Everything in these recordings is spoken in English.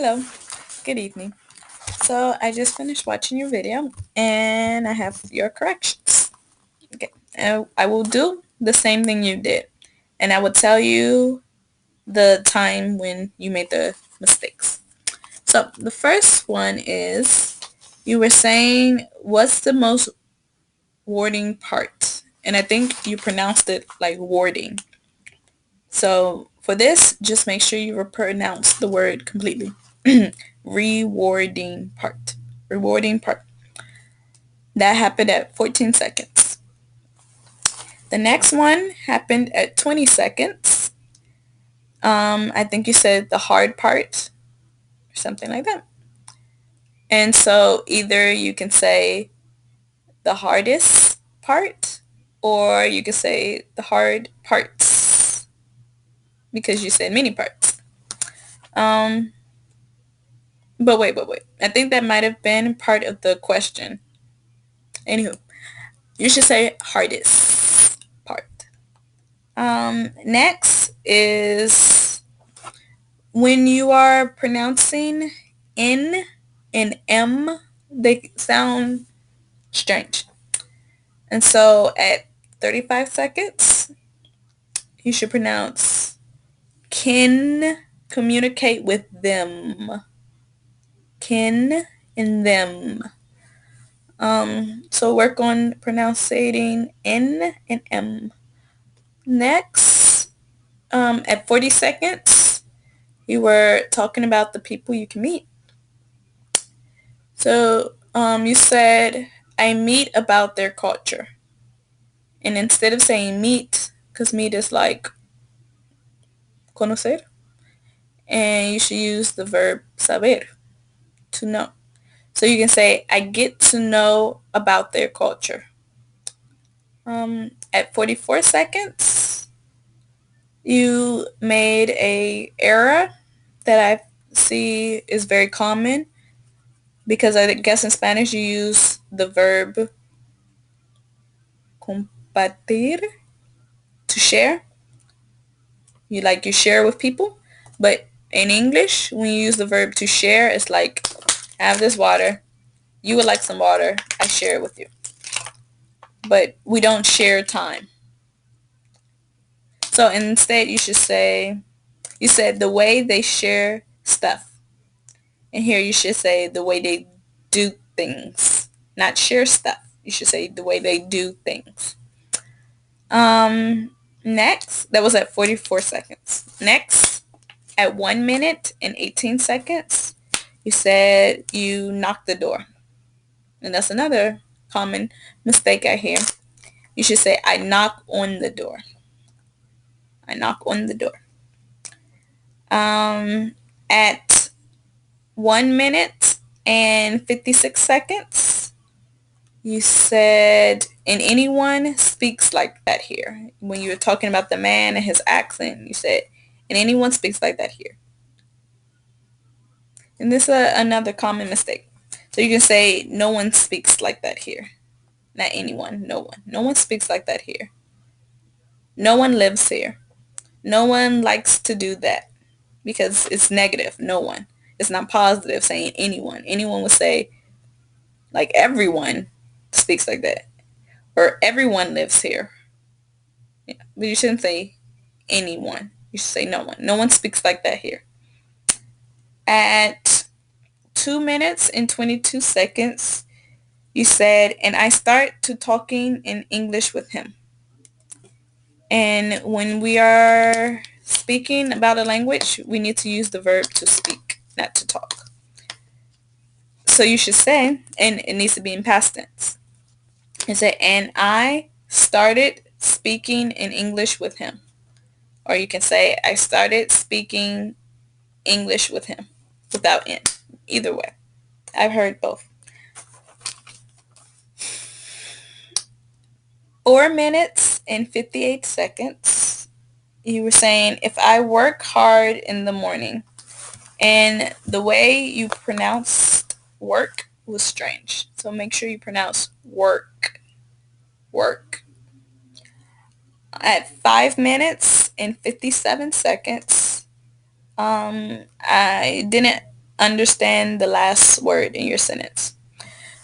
Hello, good evening. So I just finished watching your video and I have your corrections. Okay, and I will do the same thing you did. And I will tell you the time when you made the mistakes. So the first one is you were saying, what's the most warding part? And I think you pronounced it like warding. So for this, just make sure you pronounce the word completely. Rewarding part. Rewarding part. That happened at 14 seconds. The next one happened at 20 seconds. I think you said the hard part or something like that. And so either you can say the hardest part or you can say the hard parts because you said many parts. Um, but wait. I think that might have been part of the question. Anywho, you should say hardest part. Next is when you are pronouncing N and M, they sound strange. And so at 35 seconds, you should pronounce can communicate with them. Can and them. So work on pronouncing N and M. Next, at 40 seconds, you were talking about the people you can meet. So you said, I meet about their culture. And instead of saying meet, because meet is like conocer, and you should use the verb saber, to know. So you can say, I get to know about their culture. At 44 seconds, you made a error that I see is very common because I guess in Spanish you use the verb compartir, to share. You share with people, but in English when you use the verb to share, it's like, I have this water, you would like some water, I share it with you, but we don't share time. So instead you should say, you said the way they share stuff, and here you should say the way they do things, not share stuff. You should say the way they do things. Next, that was at 44 seconds. Next, at 1 minute and 18 seconds, you said you knocked the door. And that's another common mistake I hear. You should say, I knock on the door. I knock on the door. At 1 minute and 56 seconds, you said, and anyone speaks like that here. When you were talking about the man and his accent, you said, and anyone speaks like that here. And this is another common mistake. So you can say, no one speaks like that here. Not anyone, no one. No one speaks like that here. No one lives here. No one likes to do that because it's negative. No one. It's not positive saying anyone. Anyone would say, like, everyone speaks like that. Or everyone lives here. Yeah. But you shouldn't say anyone. You should say no one. No one speaks like that here. At 2 minutes and 22 seconds, you said, and I start to talking in English with him. And when we are speaking about a language, we need to use the verb to speak, not to talk. So you should say, and it needs to be in past tense. You say, and I started speaking in English with him. Or you can say, I started speaking English with him without N. Either way. I've heard both. 4 minutes and 58 seconds. You were saying, if I work hard in the morning. And the way you pronounced work was strange. So make sure you pronounce work. Work. At 5 minutes and 57 seconds, I didn't understand the last word in your sentence.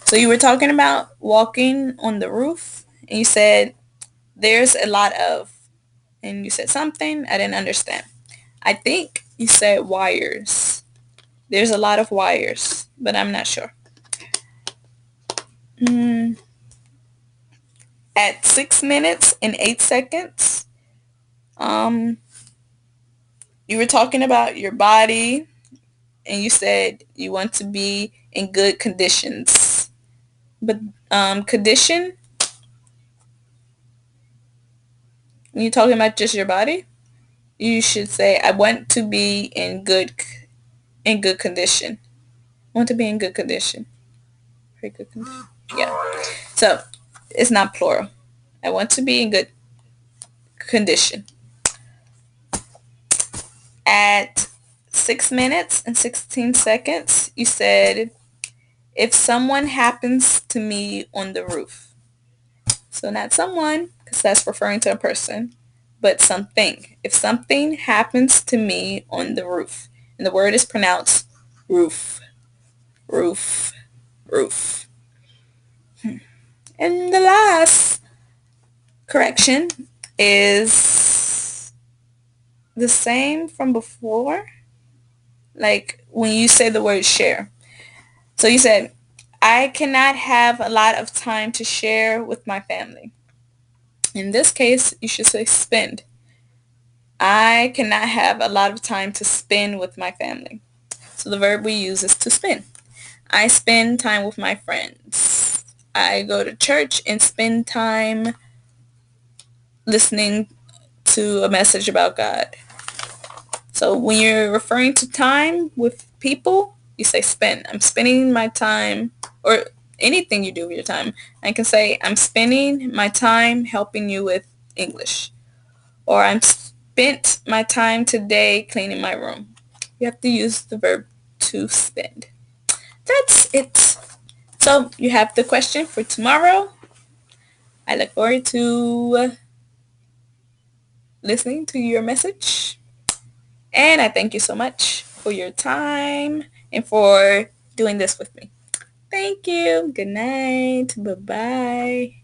So you were talking about walking on the roof, and you said there's a lot of, and you said something I didn't understand. I think you said wires. There's a lot of wires, but I'm not sure. Mm, at 6 minutes and 8 seconds, um, you were talking about your body, and you said you want to be in good conditions. But condition, when you're talking about just your body, you should say I want to be in good condition. I want to be in good condition. Very good condition. Yeah. So it's not plural. I want to be in good condition. At 6 minutes and 16 seconds, you said if someone happens to me on the roof. So not someone, because that's referring to a person, but something. If something happens to me on the roof, and the word is pronounced roof, roof, roof. And the last correction is the same from before, like when you say the word share. So you said, I cannot have a lot of time to share with my family. In this case, you should say spend. I cannot have a lot of time to spend with my family. So the verb we use is to spend. I spend time with my friends. I go to church and spend time listening to a message about God. So when you're referring to time with people, you say spend. I'm spending my time, or anything you do with your time. I can say I'm spending my time helping you with English. Or I'm spent my time today cleaning my room. You have to use the verb to spend. That's it. So you have the question for tomorrow. I look forward to listening to your message. And I thank you so much for your time and for doing this with me. Thank you. Good night. Bye-bye.